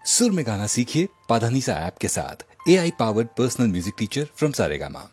सुर में गाना सीखिए पाधानीसा ऐप के साथ। AI powered personal music teacher from Saregama.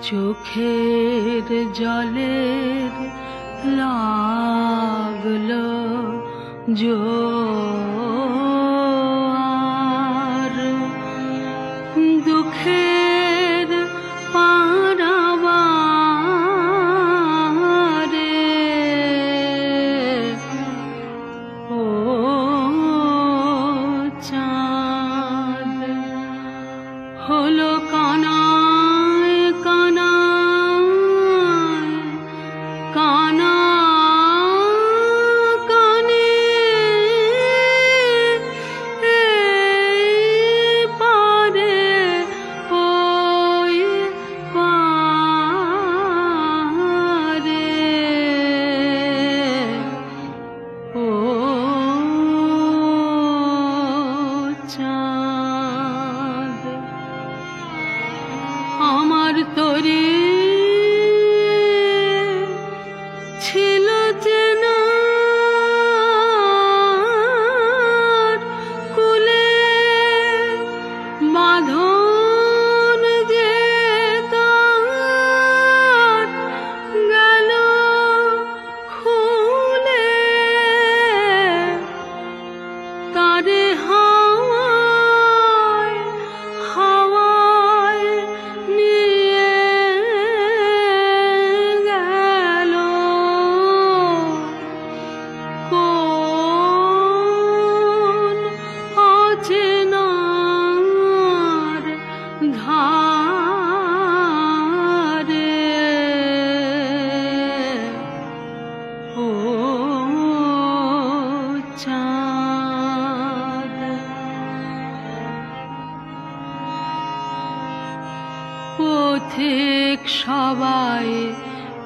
চোখের জলের লাগলো জোয়ার, দুঃখের পারাবারে ও চাঁদ হলো কানায় কানায়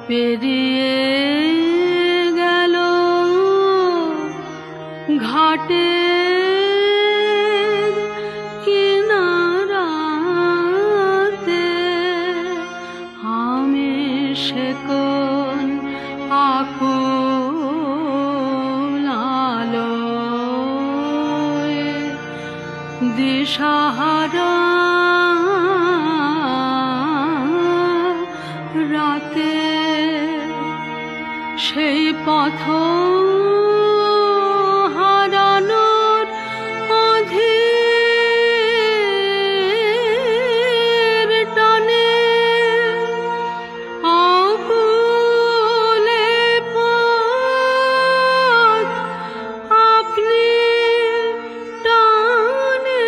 পেরিয়ে গেল ঘাটের কিনারাতে আমি সে কোন আকুল আলোয় দিশাহারা রাতে সেই পথ হারানোর অধীর টানে আকুলে পথ আপনি টানে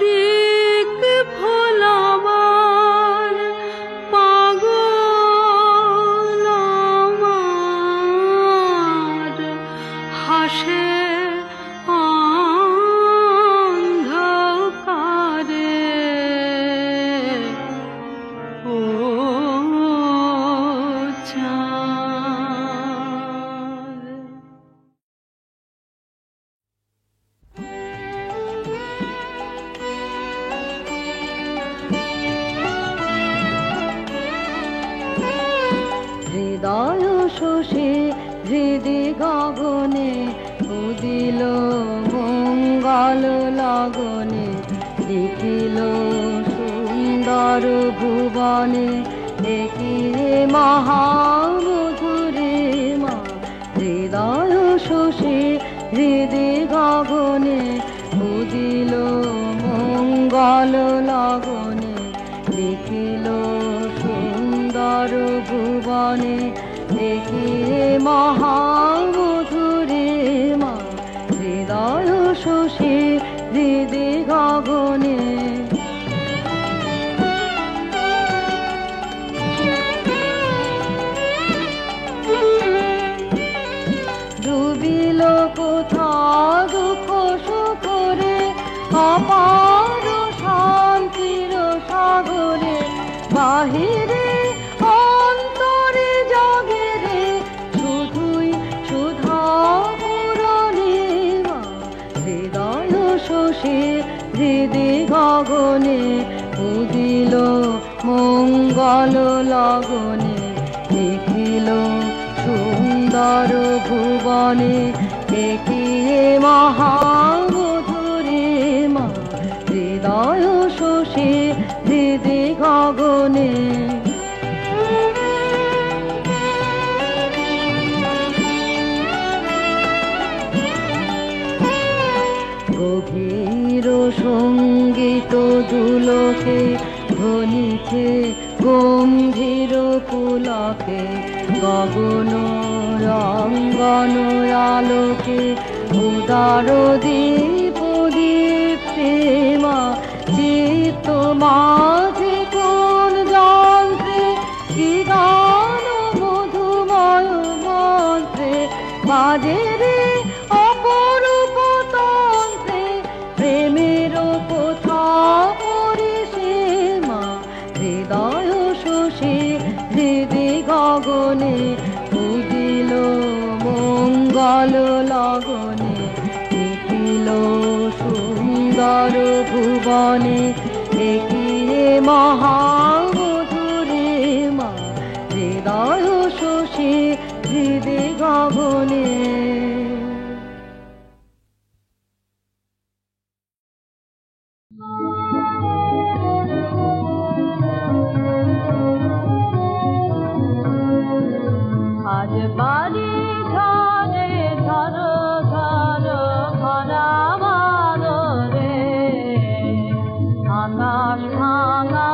দিক ভোলাবার পাগল আমার হাসে অন্ধকারে ও চাঁদ। হৃদয় শোষে হৃদি গগনে উদিল মঙ্গল লগনে দেখিল সুন্দর ভুবনে দেখিলে মহামধুরে মা। হৃদয় শোষে হৃদি গগনে উদিল মঙ্গল লগনে দেখিল সুন্দর ভুবনে দেখিলে মহামধুরে মা। হৃদয় শোষে হৃদি গগনে ডুবিল কোথা দুঃখ সুখরে অপার শান্তির সাগরে বাহিরে অন্তরে জাগেরে শুধুই সুধা পূরণে মা। হৃদয় শোষে হৃদি গগনে উদিল মঙ্গল লগনে দেখিল সুন্দর ভুবনে দেখিয়ে মহামধুরে মা। হৃদয় শোষে হৃদি গগনে গভীর সঙ্গীত দুলকে ধ্বনিছে গম্ভীর পুলকে গগন রঙ্গন আলোকে উদার দীপ দীপ্তে মা। চিত্ত মাঝে কোন যন্ত্রে কি গান মধুময় মন্ত্রে বাজে রে অপরূপ তন্ত্রে প্রেমের কোথা পরিষে মা। হৃদয় শোষে হৃদি গগনে উদিল মঙ্গল লগনে দেখিল সুন্দর ভুবনে দেখিলে মহামধুরে মা। হৃদয় শোষে হৃদি গগনে আজ বাড়ি ঝরে ঝর ঝর ভরা বাদরে আকাশ ভাঙা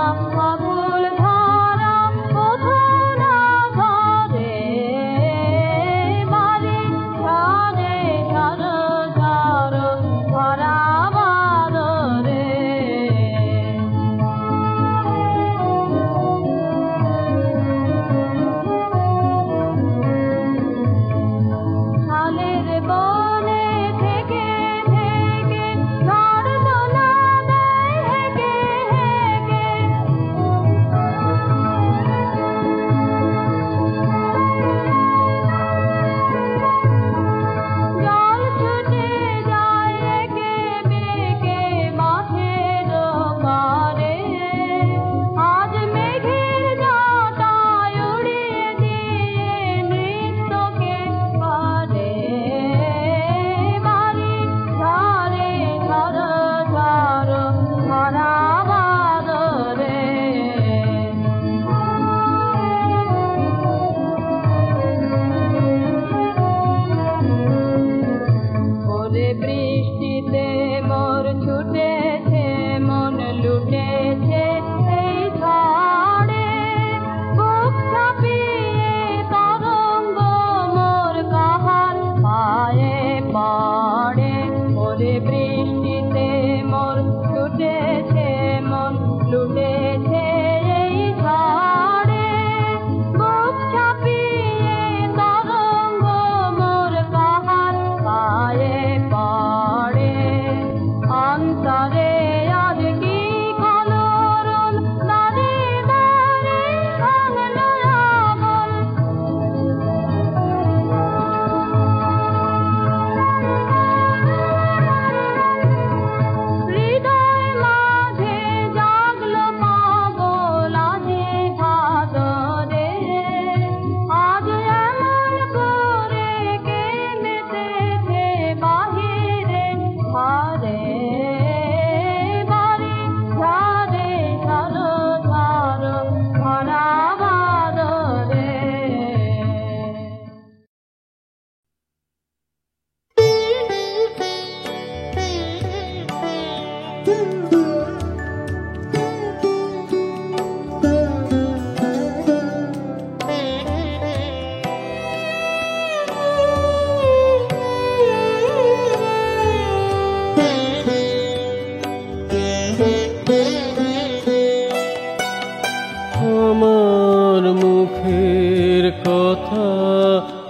আমার মুখের কথা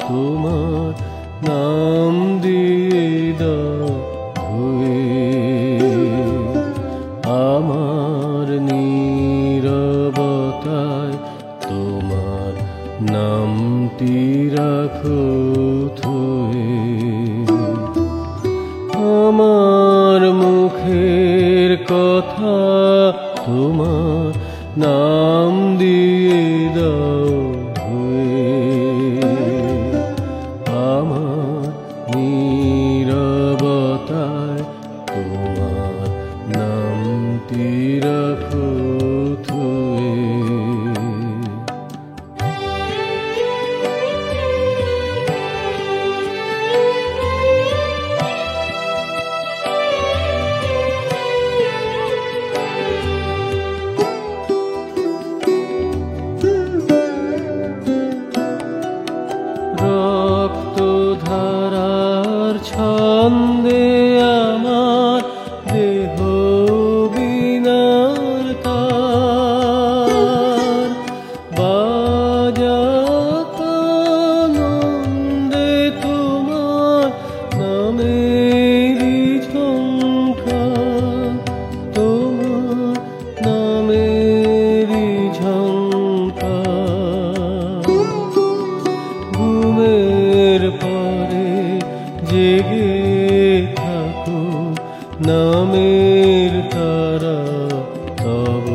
তোমার নাম দিয়ে দাও ধুয়ে, আমার নীরবতায় তোমার নামটি রাখো থুয়ে। আমার মুখের কথা তোমার নাম দিয়ে দাও ধুয়ে, আমার নীরবতায় তোমার নামটি রাখো থুয়ে। রক্তধারার ছন্দে আমার দেহ বীণার তার, বাজাত আনন্দে তোমার নামেরই ঝংকার, তোমার নামেরই ঝংকার। ঘুমের পরে জেগে থাকো নামের তারা তব,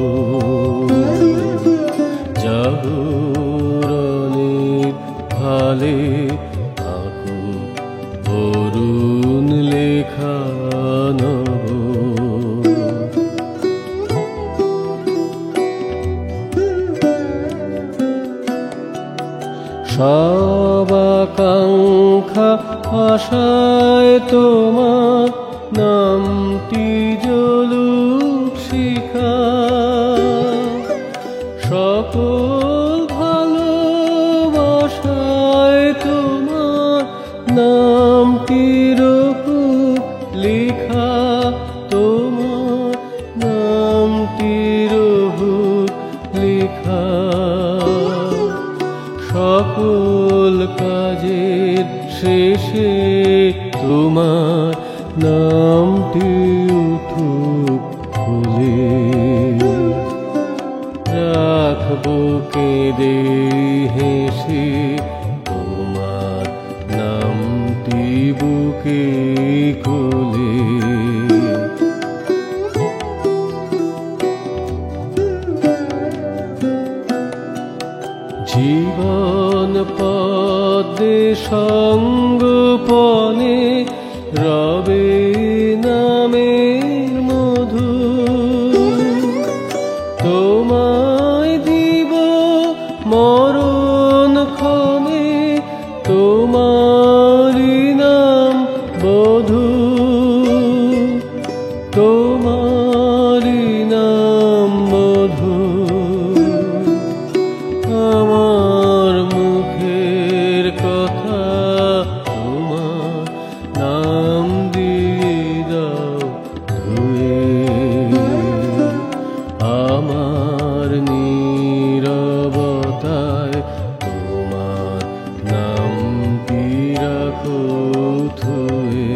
জাগরণের ভালে আঁকো অরুণ লেখা নব। সব আকাঙ্ক্ষা আশায় তোমার নামটি জ্বলুক শিখা, সকল ভালোবাসায় তোমার নামটি রহুক লেখা, তোমার নামটি রহুক লেখা। সকল কাজের শেষে তোমার নামটি উঠুক খুলে, রাখবো কেঁদে হেসে তোমার নামটি বুকে কোলে। জীবন পদে সঙ্গোপনে রবে নামের মধু, তোমায় দিব মরণ ক্ষণে তোমারি নাম বধূ, তোমারি নাম বধূ। আমার মুখের কথা তোমার নাম দিয়ে দাও ধুয়ে, আমার নীরবতায় তোমার নামটি রাখো থুয়ে।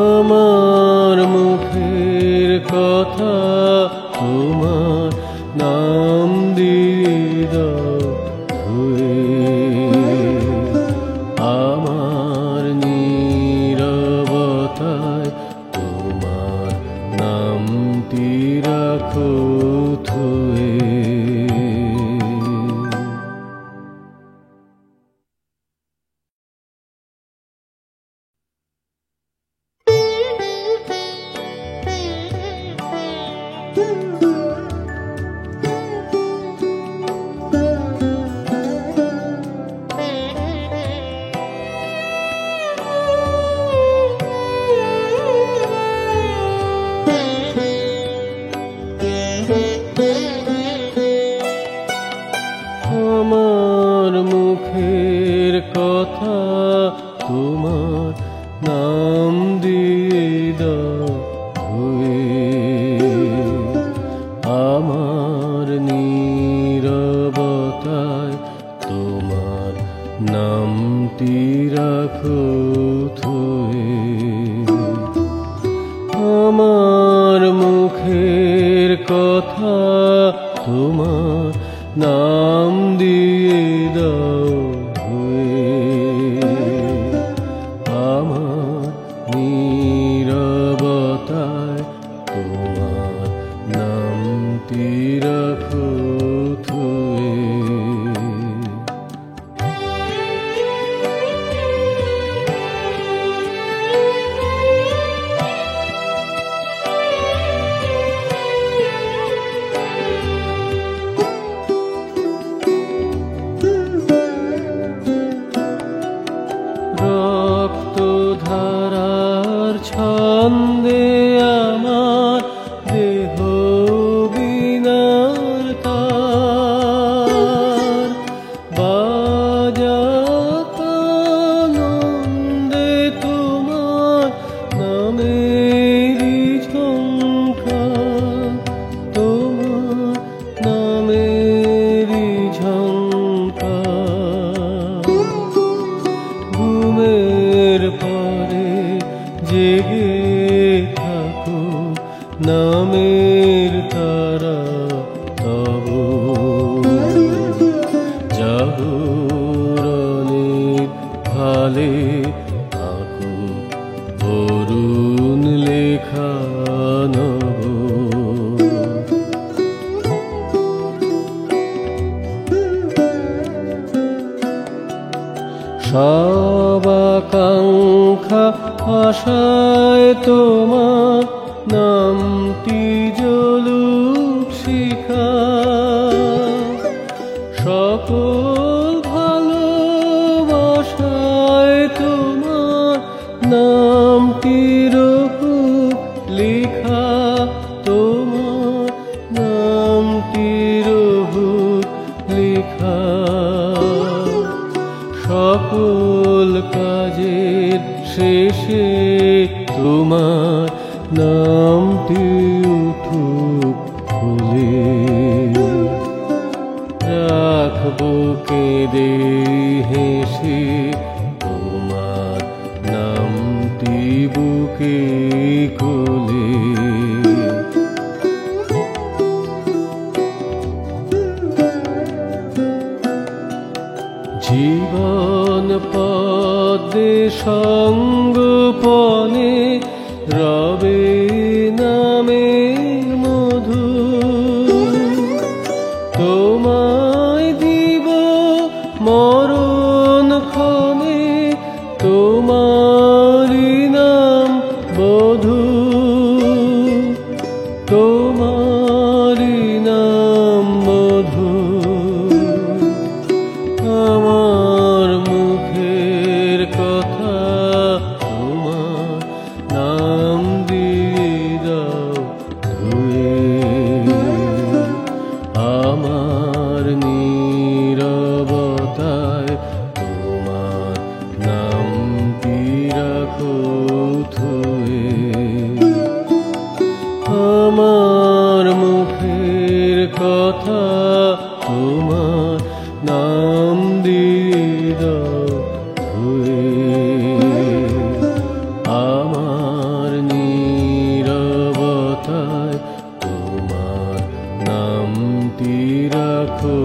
আমার মুখের কথা তোমার নাম দিয়ে দাও ধুয়ে, আমার নীরবতায় তোমার নামটি রাখো থুয়ে। আমার নীরবতায় তোমার নামটি রাখো থুয়ে, আমার মুখের কথা তোমার নাম দিয়ে দাও ধুয়ে, আমার নীরবতায় তোমার নামটি রাখো থুয়ে। রক্তধারার ছন্দে আমার দেহ বীণার তার, বাজাতানন্দে তোমার নামেরই ঝংকার, তোমার নামেরই ঝংকার। ঘুমের পরে জেগে থাকো নামের তারা তব, জাগরণের ফালে আঁকো অরুণ লেখা নব। সব আকাঙ্ক্ষা আশায় তোমার নামটি জ্বলুক শিখা, সকল ভালোবাসায় তোমার নামটি রহুক লেখা, তোমার নামটি রহুক লেখা। সকল কাজের শেষে তোমার নামটি উঠুক ফুলে, রাখবো কেঁদে হেসে তোমার নামটি বুকে কোলে। জীবন পদে সঙ্গোপনে রবে নামের মধু, তোমায় দিব মরণ ক্ষণে তোমারি নাম বধূ, তোমারি নাম বধূ। আমার মুখের কথা তোমার নাম দিয়ে দাও ধুয়ে, আমার নীরবতায় তোমার নামটি রাখো থুয়ে, আমার মুখের কথা তোমার নাম দিয়ে দাও ধুয়ে, আমার নীরবতায় তোমার নামটি রাখো